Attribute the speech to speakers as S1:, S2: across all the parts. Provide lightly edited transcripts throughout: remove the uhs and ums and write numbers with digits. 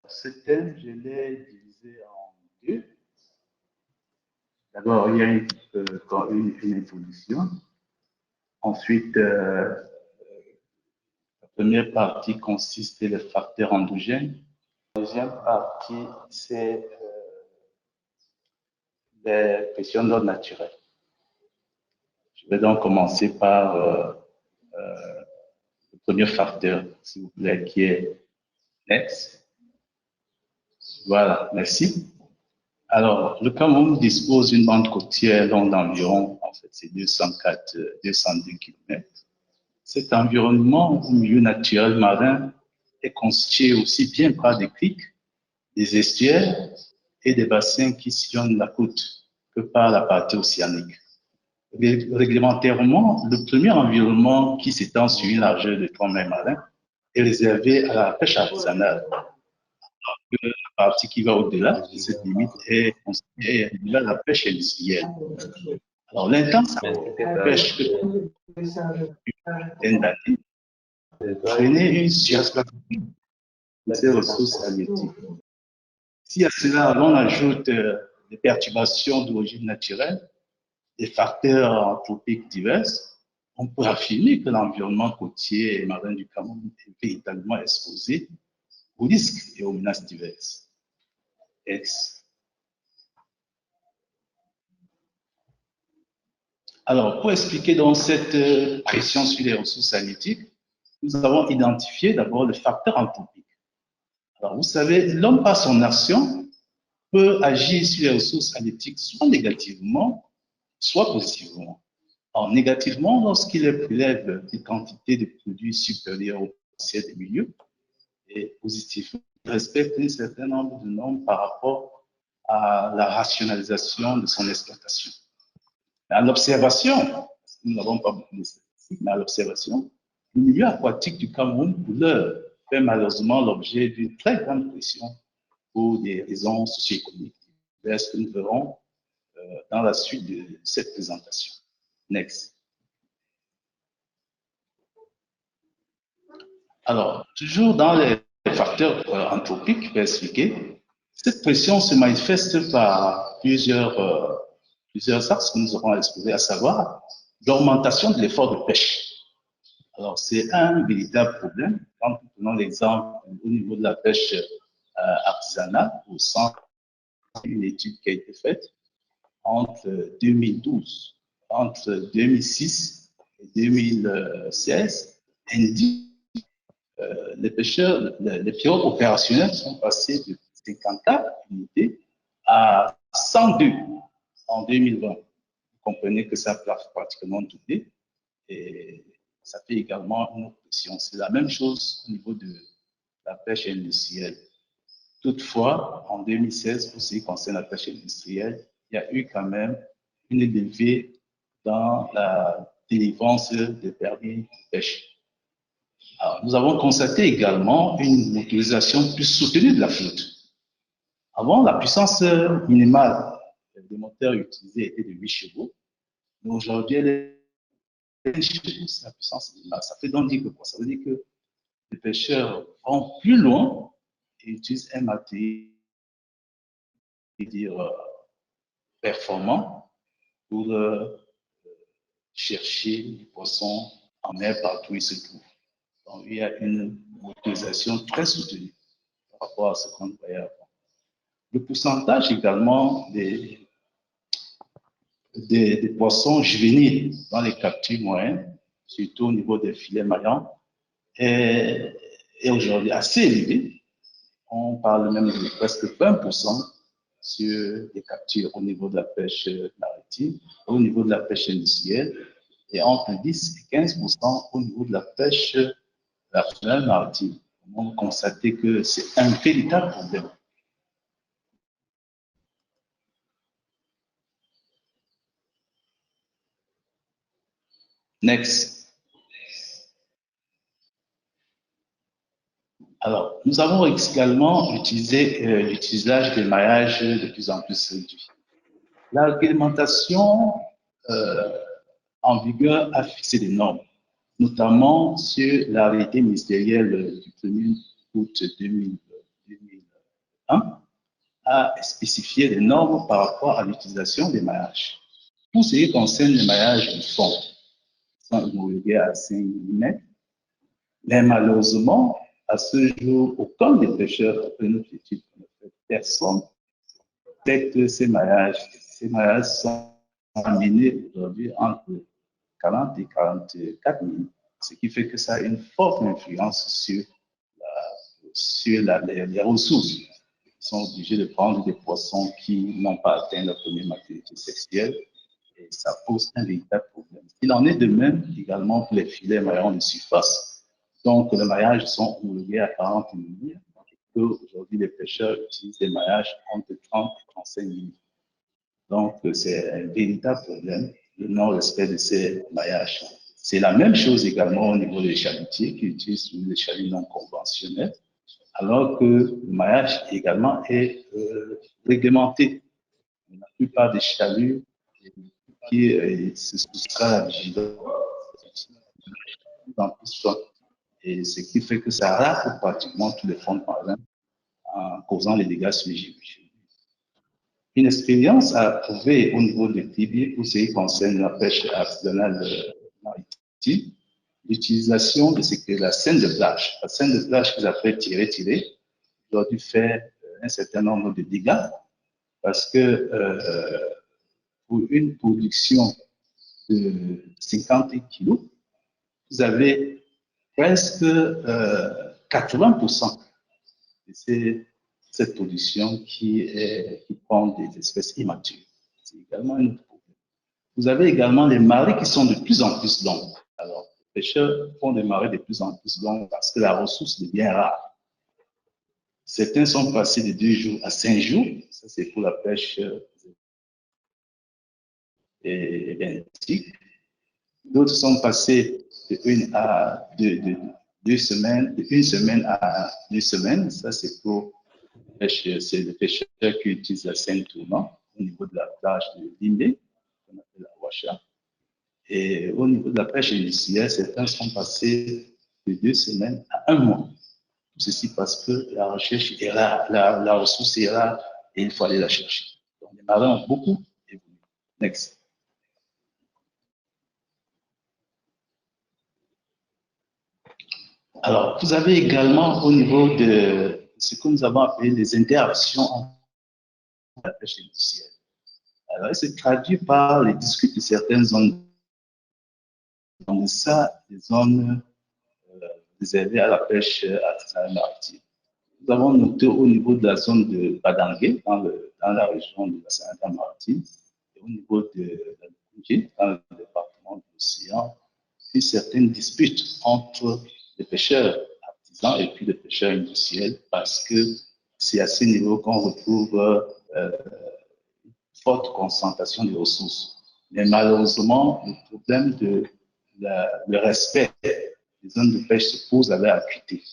S1: Ce thème, je l'ai divisé en deux. D'abord, il y a une introduction. Ensuite, la première partie consiste sur les facteurs endogènes. La deuxième partie, c'est les questions d'ordre naturel. Je vais donc commencer par le premier facteur, s'il vous plaît, qui est Next. Voilà, merci. Alors, le Cameroun dispose d'une bande côtière longue d'environ, en fait, c'est 202 km. Cet environnement au milieu naturel marin est constitué aussi bien par des criques, des estuaires et des bassins qui sillonnent la côte que par la partie océanique. Réglementairement, le premier environnement qui s'étend sur une largeur de 3 mètres marins est réservé à la pêche artisanale. La partie qui va au-delà de cette limite est considérée la pêche industrielle. Alors, l'intensité de pêche que d'années entraîner une surexploitation de ces ressources halieutiques. Si à cela, on ajoute des perturbations d'origine naturelle, des facteurs anthropiques divers, on peut affirmer que l'environnement côtier et marin du Cameroun est véritablement exposé aux risques et aux menaces diverses. Alors, pour expliquer donc cette pression sur les ressources halieutiques, nous avons identifié d'abord le facteur anthropique. Alors, vous savez, l'homme par son action peut agir sur les ressources halieutiques soit négativement, soit positivement. Alors, négativement, lorsqu'il prélève des quantités de produits supérieures au potentiel des milieux, et positivement, il respecte un certain nombre de normes par rapport à la rationalisation de son exploitation. À l'observation, nous n'avons pas beaucoup de statistiques, mais à l'observation, le milieu aquatique du Cameroun, pour l'heure, fait malheureusement l'objet d'une très grande pression pour des raisons socio-économiques diverses que nous verrons dans la suite de cette présentation. Next. Alors, toujours dans les facteurs anthropiques, je vais expliquer, cette pression se manifeste par plusieurs axes que nous aurons exposés, à savoir l'augmentation de l'effort de pêche. Alors, c'est un véritable problème. Quand nous prenons l'exemple au niveau de la pêche artisanale, au centre d'une étude qui a été faite entre 2012, entre 2006 et 2016, indique les pêcheurs, les pirogues opérationnelles sont passés de 54 unités à 102 en 2020. Vous comprenez que ça a pratiquement doublé et ça fait également une pression. C'est la même chose au niveau de la pêche industrielle. Toutefois, en 2016, pour ce qui concerne la pêche industrielle, il y a eu quand même une levée dans la délivrance des permis de pêche. Alors, nous avons constaté également une motorisation plus soutenue de la flotte. Avant, la puissance minimale des moteurs utilisés était de 8 chevaux, mais aujourd'hui, elle est de 10 chevaux, c'est la puissance minimale. Ça fait donc dire que quoi? Ça veut dire que les pêcheurs vont plus loin et utilisent un matériel performant pour chercher les poissons en mer partout où ils se trouvent. Donc, il y a une motorisation très soutenue par rapport à ce qu'on voyait avant. Le pourcentage également des poissons juvéniles dans les captures moyennes, surtout au niveau des filets maillants, est aujourd'hui assez élevé. On parle même de presque 20% sur les captures au niveau de la pêche maritime, au niveau de la pêche industrielle, et entre 10 et 15% au niveau de la pêche artisanale maritime. On constate que c'est un véritable problème. Next. Alors, nous avons également utilisé l'utilisation des maillages de plus en plus réduits. La réglementation en vigueur a fixé des normes, notamment sur l'arrêté ministériel du 1er août hein, a spécifié des normes par rapport à l'utilisation des maillages. Pour ce qui concerne les maillages du fond, qui sont homologués à 5 mm, mais malheureusement, à ce jour, aucun des pêcheurs, après notre étude, personne sait que ces maillages sont amenés aujourd'hui entre 40 et 44 minutes, ce qui fait que ça a une forte influence sur les ressources. Ils sont obligés de prendre des poissons qui n'ont pas atteint leur première maturité sexuelle et ça pose un véritable problème. Il en est de même également pour les filets maillons de surface. Donc, les maillages sont homologués à 40 minutes et aujourd'hui les pêcheurs utilisent des maillages entre 30 et 35 minutes. Donc, c'est un véritable problème, le non-respect de ces maillages. C'est la même chose également au niveau des chalutiers qui utilisent des chalets non conventionnels, alors que le maillage également est réglementé. La plupart des chaluts qui se soustraient à la vigilance, et ce qui fait que ça rate pratiquement tous les fonds de marin en causant les dégâts sur les gibiers. Une expérience à prouver au niveau des tibiers pour ce qui concerne la pêche artisanale maritime, l'utilisation de ce que la scène de plage. La scène de plage qu'ils appellent tirer, doit dû faire un certain nombre de dégâts parce que pour une production de 50 kilos, vous avez presque 80% de cette production qui prend des espèces immatures. C'est également un autre problème. Vous avez également les marées qui sont de plus en plus longues. Alors, les pêcheurs font des marées de plus en plus longues parce que la ressource devient rare. Certains sont passés de 2 jours à 5 jours. Ça, c'est pour la pêche benthique. D'autres sont passés de 1 à 2 semaines, de 1 semaine à 2 semaines. Ça, c'est pour les pêcheurs qui utilisent la Seine tournant au niveau de la plage de Limbe, qu'on appelle la Ouacha. Et au niveau de la pêche industrielle, certains sont passés de 2 semaines à 1 mois. Ceci parce que la recherche est rare, la ressource est rare et il faut aller la chercher. Donc, les marins ont beaucoup évolué. Next. Alors, vous avez également au niveau de ce que nous avons appelé les interactions entre la pêche industrielle. Alors, il se traduit par les disputes de certaines zones. Donc, ça, les zones réservées à la pêche artisanale maritime. Nous avons noté au niveau de la zone de Badangué, dans la région de la Seine-Maritime, et au niveau de la Lukungé, dans le département de l'Océan, une certaine dispute entre les pêcheurs artisans et puis les pêcheurs industriels, parce que c'est à ce niveau qu'on retrouve une forte concentration des ressources. Mais malheureusement, le problème de le respect des zones de pêche se pose avec acuité.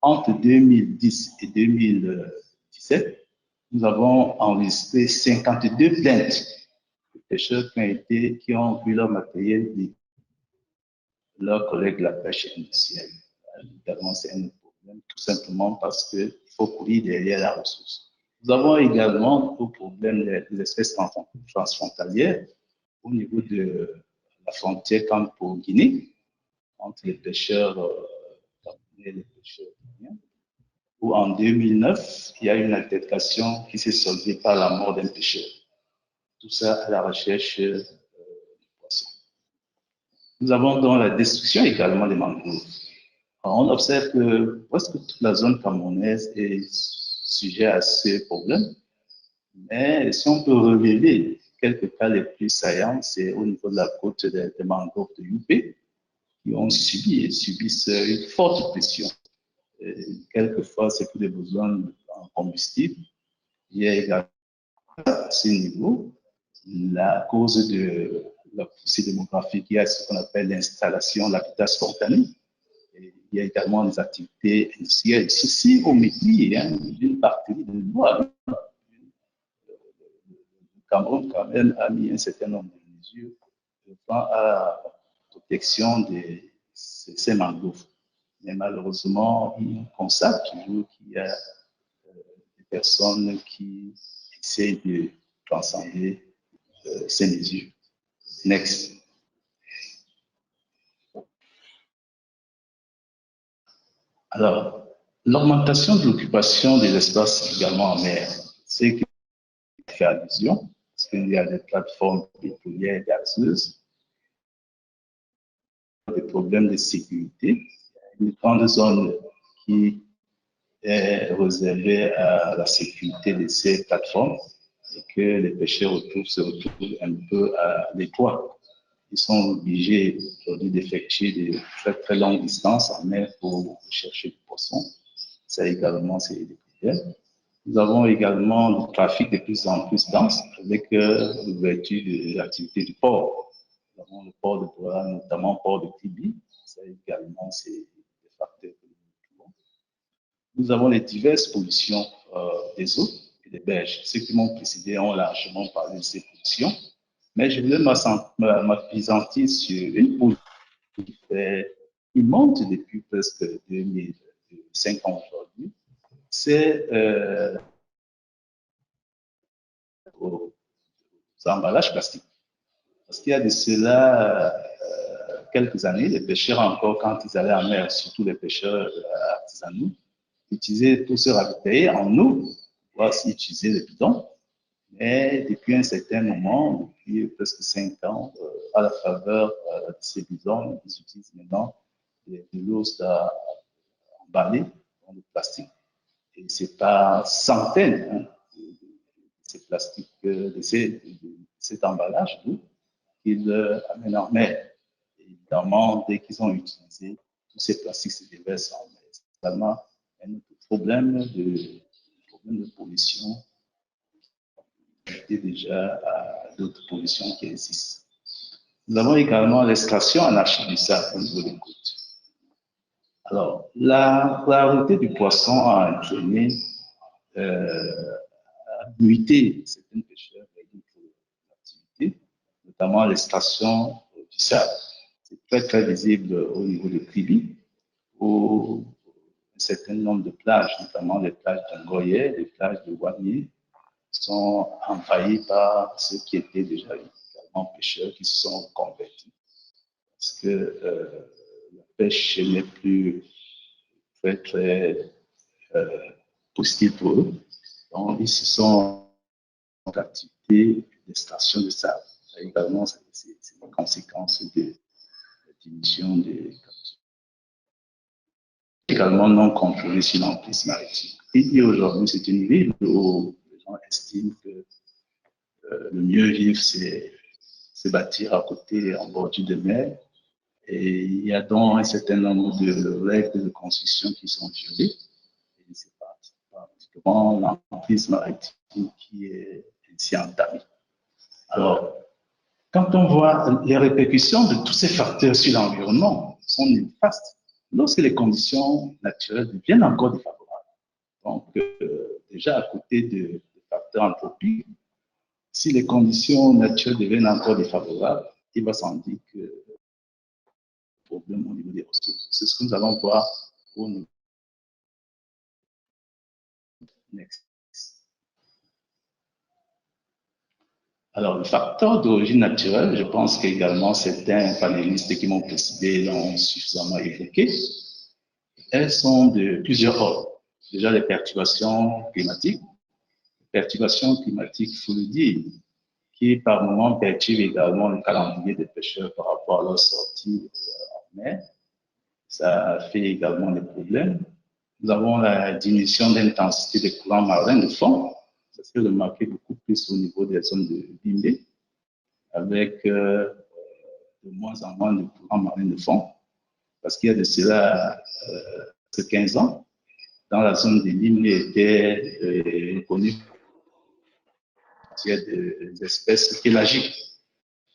S1: Entre 2010 et 2017, nous avons enregistré 52 plaintes de pêcheurs qui ont vu leur matériel de leurs collègues de la pêche industrielle. Évidemment, c'est un problème, tout simplement parce qu'il faut courir derrière la ressource. Nous avons également le problème des espèces transfrontalières au niveau de la frontière Campo-Guinée, entre les pêcheurs camerounais et les pêcheurs guinéens, où en 2009, il y a eu une altercation qui s'est soldée par la mort d'un pêcheur. Tout ça à la recherche du poisson. Nous avons donc la destruction également des mangroves. Alors, on observe que presque toute la zone camerounaise est sujet à ce problème, mais si on peut relever quelques cas les plus saillants, c'est au niveau de la côte des mangroves de Youpé, qui ont subi et subissent une forte pression. Quelquefois, c'est pour des besoins en combustible. Il y a également à ce niveau la cause de la poussée démographique. Il y a ce qu'on appelle l'installation, l'habitat spontané. Et il y a également des activités industrielles. Ceci au mépris d'une partie de loi. Le Cameroun, quand même, a mis un certain nombre de mesures à la protection de ces mangroves. Mais malheureusement, on constate toujours qu'il y a personnes qui essaient de transcender ces mesures. Next. Alors, l'augmentation de l'occupation des espaces également en mer, c'est qui fait allusion, parce qu'il y a des plateformes pétrolières gazeuses, des problèmes de sécurité, une grande zone qui est réservée à la sécurité de ces plateformes et que les pêcheurs se retrouvent un peu à l'étroit. Ils sont obligés aujourd'hui d'effectuer de très très longues distances en mer pour chercher du poisson. Ça également, c'est des problèmes. Nous avons également le trafic de plus en plus dense avec l'ouverture de l'activité du port. Nous avons le port de Douala, notamment le port de Tibi. Ça également, c'est des facteurs que nous trouvons. Nous avons les diverses pollutions des eaux et des berges. Ceux qui m'ont précédé ont largement parlé de ces pollutions. Mais je voulais m'appesantir sur une pollution qui monte depuis presque 2005 ans aujourd'hui. C'est aux emballages plastiques. Parce qu'il y a de cela quelques années, les pêcheurs encore, quand ils allaient en mer, surtout les pêcheurs artisanaux, utilisaient tout ce ravitailler en eau, pour aussi utiliser le bidon. Mais depuis un certain moment, depuis presque 5 ans, à la faveur de ces bidons, ils utilisent maintenant de l'eau emballée dans le plastique. Et c'est par centaines de ces plastiques, de cet emballage qu'ils amènent en mer. Et évidemment, dès qu'ils ont utilisé tous ces plastiques, se déversent en mer. C'est vraiment un autre problème de pollution et déjà à d'autres pollutions qui existent. Nous avons également l'extraction anarchique du sable au niveau des côtes. Alors, la rareté du poisson a entraîné limiter certains pêcheurs et d'autres activités, notamment l'extraction du sable. C'est très, très visible au niveau de Kribi, où un certain nombre de plages, notamment les plages d'Angoye, les plages de Wani, sont envahies par ceux qui étaient déjà également pêcheurs qui se sont convertis. Parce que la pêche n'est plus très, très positive pour eux. Donc, ils se sont en activité d'extraction de sable. Et également, c'est une conséquence de la diminution des captures. Également non contrôlée sur l'emprise maritime. Et aujourd'hui, c'est une ville où les gens estiment que le mieux vivre, c'est se bâtir à côté, en bordure de mer. Et il y a donc un certain nombre de règles de construction qui sont violées. Et c'est pratiquement l'emprise maritime qui est ainsi entamée. Alors, quand on voit les répercussions de tous ces facteurs sur l'environnement sont néfastes, lorsque les conditions naturelles deviennent encore défavorables. Donc, déjà à côté des facteurs anthropiques, si les conditions naturelles deviennent encore défavorables, il va sans dire que le problème au niveau des ressources. C'est ce que nous allons voir au niveau. Next. Alors, le facteur d'origine naturelle, je pense qu'également certains panélistes qui m'ont précédé l'ont suffisamment évoqué. Elles sont de plusieurs ordres. Déjà, les perturbations climatiques. Les perturbations climatiques, il faut le dire, qui par moments perturbent également le calendrier des pêcheurs par rapport à leur sortie en mer. Ça fait également des problèmes. Nous avons la diminution d'intensité des courants marins de fond. Ça s'est remarqué beaucoup plus au niveau des zones de Bimé, avec de moins en moins de courants marins de fond. Parce qu'il y a de cela 15 ans, dans la zone de Bimé était reconnue des espèces pélagiques,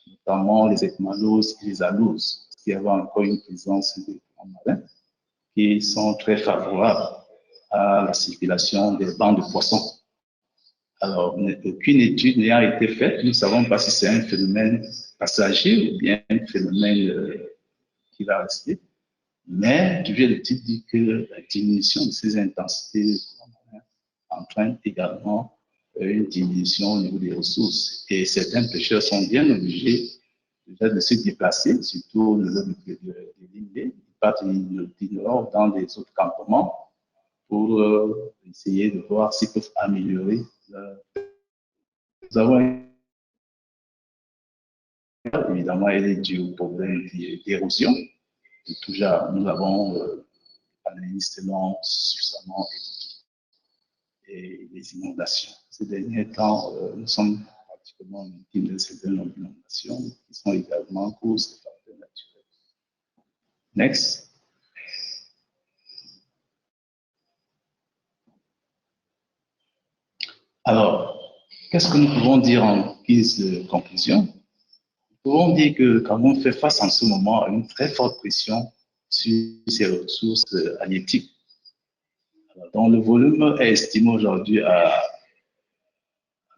S1: notamment les ecmaloses et les aloses, qui avaient encore une présence de courants marins qui sont très favorables à la circulation des bancs de poissons. Alors, aucune étude n'ayant été faite, nous ne savons pas si c'est un phénomène passager ou bien un phénomène qui va rester. Mais, tu viens le titre dit que la diminution de ces intensités entraîne également une diminution au niveau des ressources. Et certains pêcheurs sont bien obligés déjà de se déplacer, surtout le long de l'île. Ils partent du nord dans des autres campements pour essayer de voir s'ils peuvent améliorer. Nous avons évidemment, elle est due au problème d'érosion. De tout genre, nous avons manifestement suffisamment évoqué et les inondations. Ces derniers temps, nous sommes pratiquement victimes de certaines inondations qui sont également causes de facteurs naturels. Next. Alors, qu'est-ce que nous pouvons dire en guise de conclusion? Nous pouvons dire que Cameroun fait face en ce moment à une très forte pression sur ses ressources halieutiques, dont le volume est estimé aujourd'hui à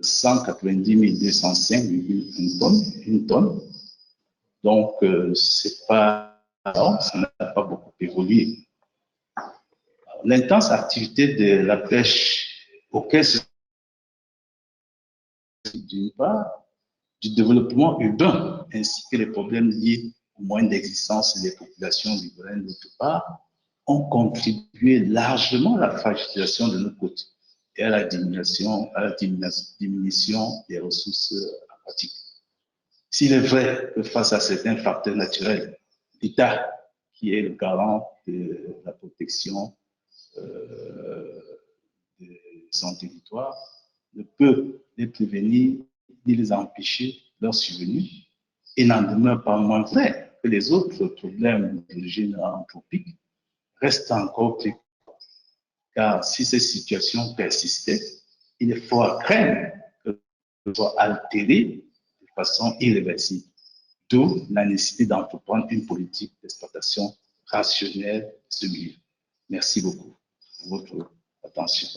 S1: 190 205,1 tonnes, une tonne. Donc, c'est pas, ça n'a pas beaucoup évolué. L'intense activité de la pêche auquel se d'une part, du développement urbain, ainsi que les problèmes liés aux moyens d'existence des populations riveraines d'autre part, ont contribué largement à la fragilisation de nos côtes et à la diminution des ressources aquatiques. S'il est vrai que face à certains facteurs naturels, l'État, qui est le garant de la protection de son territoire, ne peut les prévenir ni les empêcher leur survenue, et n'en demeure pas moins vrai que les autres problèmes d'origine anthropique restent encore plus. Car si ces situations persistaient, il est fort à craindre qu'elles soient altérées de façon irréversible. D'où la nécessité d'entreprendre une politique d'exploitation rationnelle de ce milieu. Merci beaucoup pour votre attention.